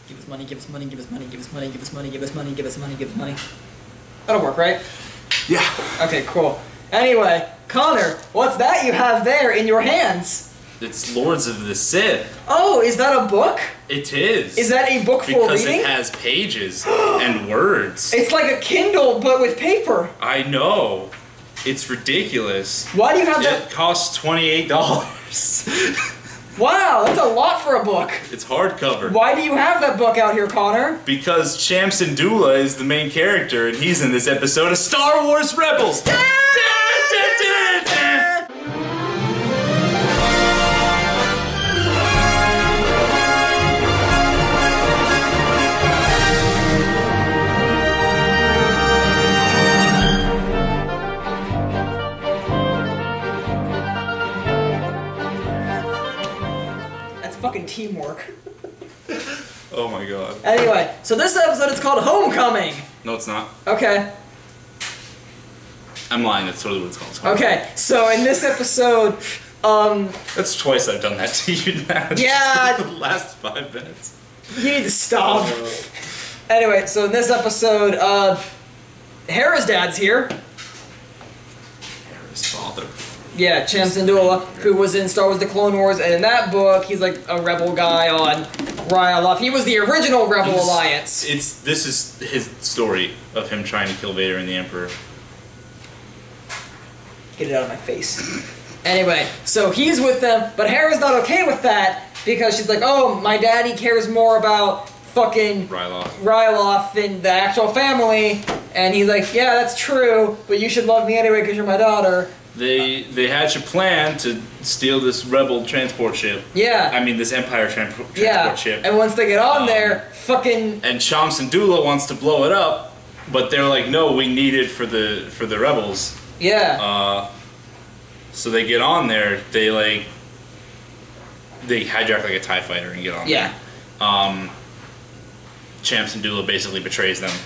Give us money, give us money, give us money, give us money, give us money, give us money, give us money, give us money. That'll work, right? Yeah. Okay, cool. Anyway, Connor, what's that you have there in your hands? It's Lords of the Sith. Oh, is that a book? It is. Is that a book for because reading? it has pages and words. It's like a Kindle, but with paper. I know. It's ridiculous. Why do you have that? It costs $28. Wow, that's a lot for a book. It's hardcover. Why do you have that book out here, Connor? Because Cham Syndulla is the main character, and he's in this episode of Star Wars Rebels. Fucking teamwork. Oh my god. Anyway, so this episode is called Homecoming. No, it's not. Okay. I'm lying. That's totally what it's called. Okay, so in this episode, That's twice I've done that to you now. Yeah. The last 5 minutes. you need to stop. Anyway, so in this episode, Hera's dad's here. His father. Yeah, Cham Syndulla, who was in Star Wars: The Clone Wars, and in that book, he's like a rebel guy on Ryloth. He was the original Rebel Alliance. This is his story of him trying to kill Vader and the Emperor. Get it out of my face. Anyway, so he's with them, but Hera's not okay with that because she's like, oh, my daddy cares more about fucking Ryloth than the actual family. And he's like, yeah, that's true, but you should love me anyway because you're my daughter. They hatch a plan to steal this rebel transport ship. Yeah. I mean, this Empire transport ship. And once they get on there, fucking... And Cham Syndulla wants to blow it up, but they're like, no, we need it for the rebels. Yeah. So they get on there, they hijack like a TIE fighter and get on there. Cham Syndulla basically betrays them.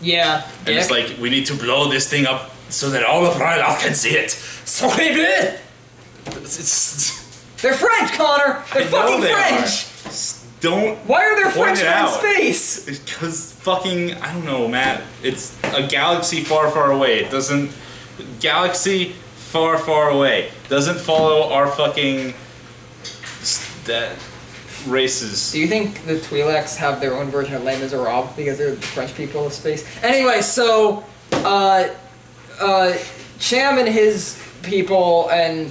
Yeah. And it's like, we need to blow this thing up so that all of Ryloth can see it. They're French, Connor! They're fucking French! Don't Why are there point Frenchmen it in space? Because fucking, I don't know, Matt. It's a galaxy far, far away. It doesn't... Galaxy far, far away. Doesn't follow our fucking... races. Do you think the Twi'leks have their own version of Les Miserables because they're the French people of space? Anyway, so... Cham and his people and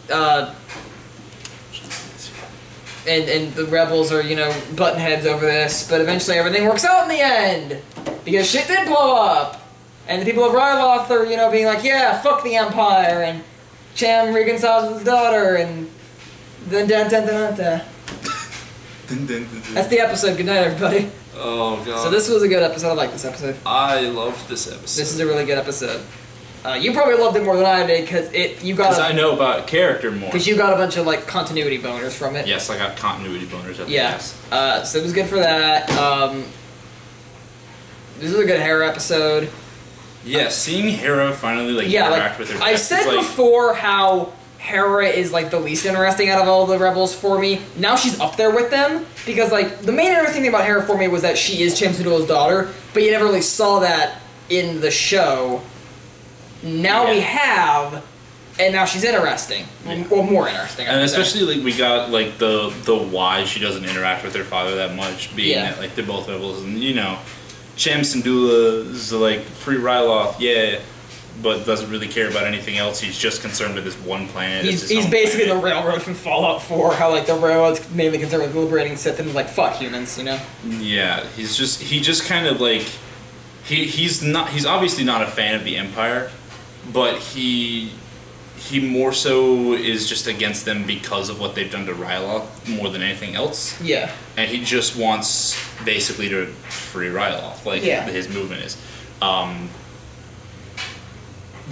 the rebels are, you know, button heads over this, but eventually everything works out in the end because shit did blow up, and the people of Ryloth are, you know, being like, yeah, fuck the Empire, and Cham reconciles with his daughter, and then That's the episode. Good night, everybody. Oh god. So this was a good episode. I like this episode. I loved this episode. This is a really good episode. You probably loved it more than I did because Because I know about character more. Because you got a bunch of like continuity boners from it. Yes, I got continuity boners at the yes. So it was good for that. This was a good Hera episode. Yeah, seeing Hera finally interact with her. I said before how Hera is like the least interesting out of all the rebels for me. Now she's up there with them because like the main interesting thing about Hera for me was that she is Cham Syndulla's daughter, but you never really saw that in the show. Now we have, and now she's interesting. Well, more interesting. And especially like we got like the why she doesn't interact with her father that much, being that like they're both rebels, and you know, Cham Syndulla is like free Ryloth, yeah, but doesn't really care about anything else. He's just concerned with this one planet. He's basically the Railroad from Fallout 4. How like the Railroad's mainly concerned with liberating Sith and like fuck humans, you know? Yeah, he just kind of like he's obviously not a fan of the Empire. But he more so is just against them because of what they've done to Ryloth more than anything else. Yeah. And he just wants basically to free Ryloth, like his movement is.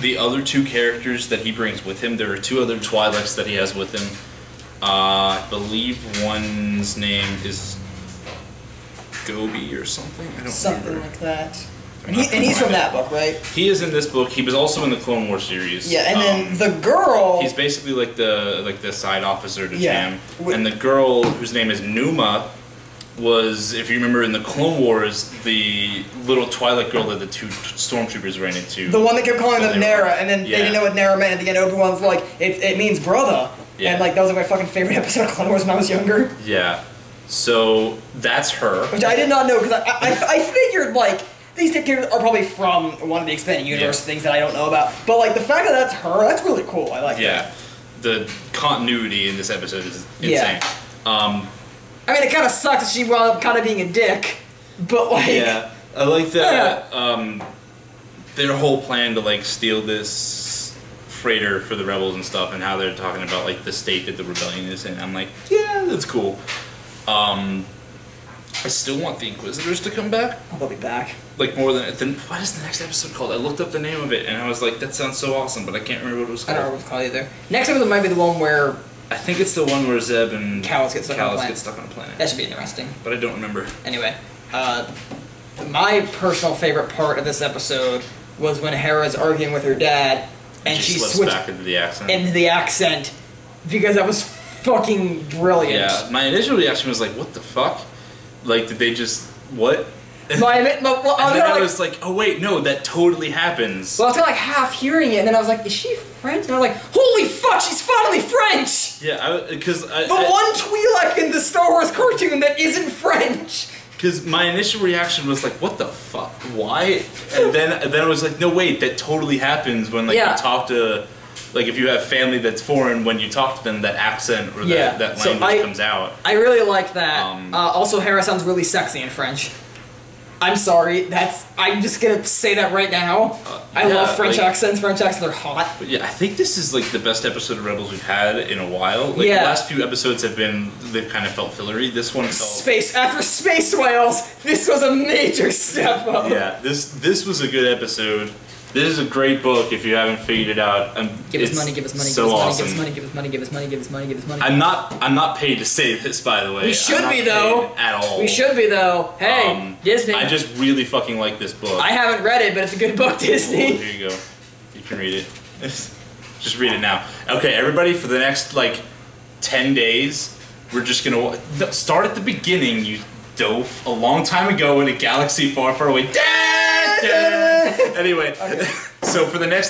The other two characters that he brings with him, there are two other Twi'leks that he has with him. I believe one's name is Gobi or something. I don't remember. Something like that. And he's from that book, right? He is in this book. He was also in the Clone Wars series. Yeah, and then the girl... He's basically like the side officer to Cham. And the girl, whose name is Numa, was, if you remember in the Clone Wars, the little Twilight girl that the two stormtroopers ran into. The one that kept calling them Nara, and then they didn't know what Nara meant, and again Obi-Wan's like, it means brother. Yeah. And like, that was like my fucking favorite episode of Clone Wars when I was younger. Yeah. So, that's her. Which I did not know, because I figured, like, these characters are probably from one of the expanded universe things that I don't know about. But like, the fact that that's her, that's really cool. I like that. Yeah. The continuity in this episode is insane. Yeah. I mean, it kind of sucks that she wound up kind of being a dick, but like... Yeah, I like that, their whole plan to, like, steal this freighter for the rebels and stuff, and how they're talking about, like, the state that the rebellion is in. I'm like, yeah, that's cool. I still want the Inquisitors to come back. Oh, they'll be back. Like, more than... What is the next episode called? I looked up the name of it, and I was like, that sounds so awesome, but I can't remember what it was called. I don't know what it's called either. Next episode might be the one where... I think it's the one where Zeb and Callus get stuck on a planet. That should be interesting. But I don't remember. Anyway, my personal favorite part of this episode was when Hera's arguing with her dad, and she switched back into the accent. Because that was fucking brilliant. Yeah, my initial reaction was like, what the fuck? Like, did they just... What? And then I was like, oh wait, no, that totally happens. Well, I was kind of like half hearing it, and then I was like, is she French? And I was like, holy fuck, she's finally French! Yeah, because the one Twi'lek in the Star Wars cartoon that isn't French! Because my initial reaction was like, what the fuck? Why? And then I was like, no wait, that totally happens when like you talk to... Like, if you have family that's foreign, when you talk to them, that accent or that language comes out. I really like that. Also, Hera sounds really sexy in French. I'm sorry, I'm just gonna say that right now. I love French accents. French accents are hot. But yeah, I think this is like the best episode of Rebels we've had in a while. Like, the last few episodes they've kind of felt fillery. This one felt... After Space Whales, this was a major step up. Yeah, this was a good episode. This is a great book if you haven't figured it out. Give us money, give us money, so give us money, awesome. give us money, give us money, give us money, give us money, give us money. I'm not paid to say this, by the way. We should be though. At all. We should be though. Hey, Disney. I just really fucking like this book. I haven't read it, but it's a good book, Disney. Oh, here you go. You can read it. Just read it now. Okay, everybody, for the next like 10 days, we're just gonna start at the beginning. You dove a long time ago in a galaxy far, far away. Anyway, okay. So for the next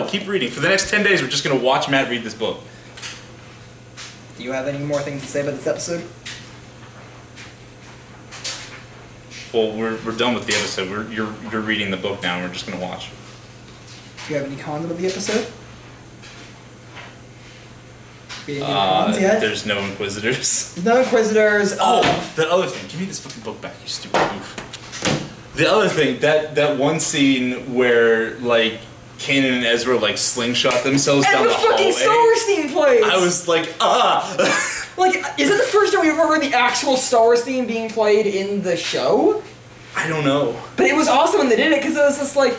keep reading. For the next 10 days, we're just gonna watch Matt read this book. Do you have any more things to say about this episode? Well, we're done with the episode. You're reading the book now, and we're just gonna watch. Do you have any cons about the episode? Cons yet? There's no Inquisitors. No Inquisitors. The other thing. Give me this fucking book back, you stupid goof. The other thing, that one scene where, like, Kanan and Ezra, like, slingshot themselves down the hallway. And the fucking Star Wars theme plays! I was like, Like, is it the first time we've ever heard the actual Star Wars theme being played in the show? I don't know. But it was awesome when they did it, because it was just like,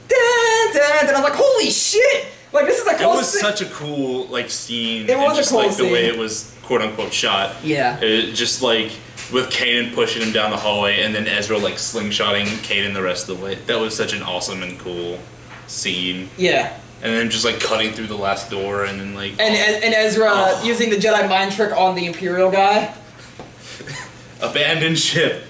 dun, dun, and I was like, holy shit! Like, this is the coolest It was such a cool, like, scene. It was just, a cool like, scene. the way it was, quote-unquote, shot. Yeah. It just, like... With Kanan pushing him down the hallway, and then Ezra like slingshotting Kanan the rest of the way. That was such an awesome and cool scene. Yeah. And then just like cutting through the last door, and then like and Ezra using the Jedi mind trick on the Imperial guy. Abandon ship.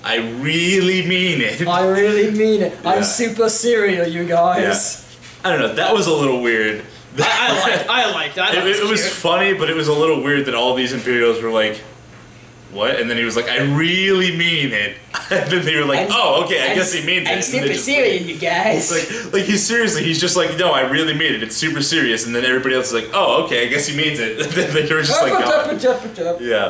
I really mean it. I really mean it. Yeah. I'm super serial, you guys. Yeah. I don't know. That was a little weird. I liked it. It was funny, but it was a little weird that all these Imperials were like, what? And then he was like, I really mean it. And then they were like, okay, I guess he means it. I'm super serious, you guys. Like he's just like, no, I really mean it. It's super serious. And then everybody else is like, oh, okay, I guess he means it. They were just like, yeah.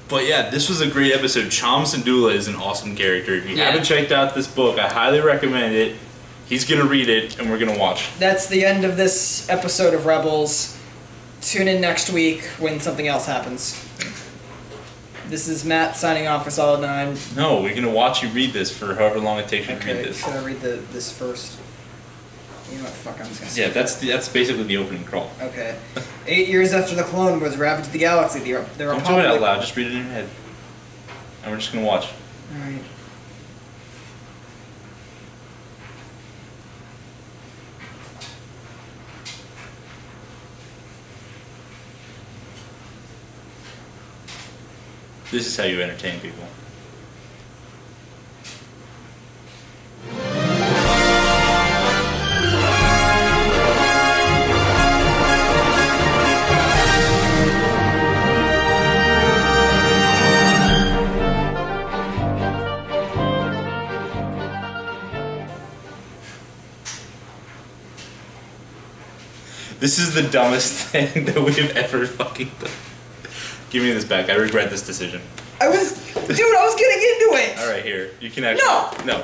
But yeah, this was a great episode. Cham Syndulla is an awesome character. If you haven't checked out this book, I highly recommend it. He's gonna read it, and we're gonna watch. That's the end of this episode of Rebels. Tune in next week when something else happens. This is Matt signing off for Solid 9. No, we're gonna watch you read this for however long it takes you to read this. Should I read this first? You know what? Fuck, I'm just gonna say. Yeah, that's basically the opening crawl. Okay. 8 years after the Clone Wars ravaged the galaxy, the Republic... Don't do it out loud. Just read it in your head, and we're just gonna watch. All right. This is how you entertain people. This is the dumbest thing that we've ever fucking done. Give me this back. I regret this decision. Dude, I was getting into it. All right, here. You can actually. No.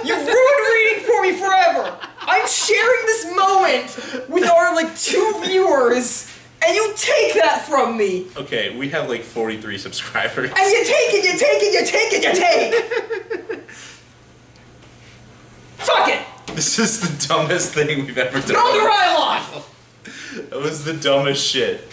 You ruined reading for me forever. I'm sharing this moment with our like 2 viewers, and you take that from me. Okay, we have like 43 subscribers. And you take it. Fuck it. This is the dumbest thing we've ever done. Go to Ryloth. That was the dumbest shit.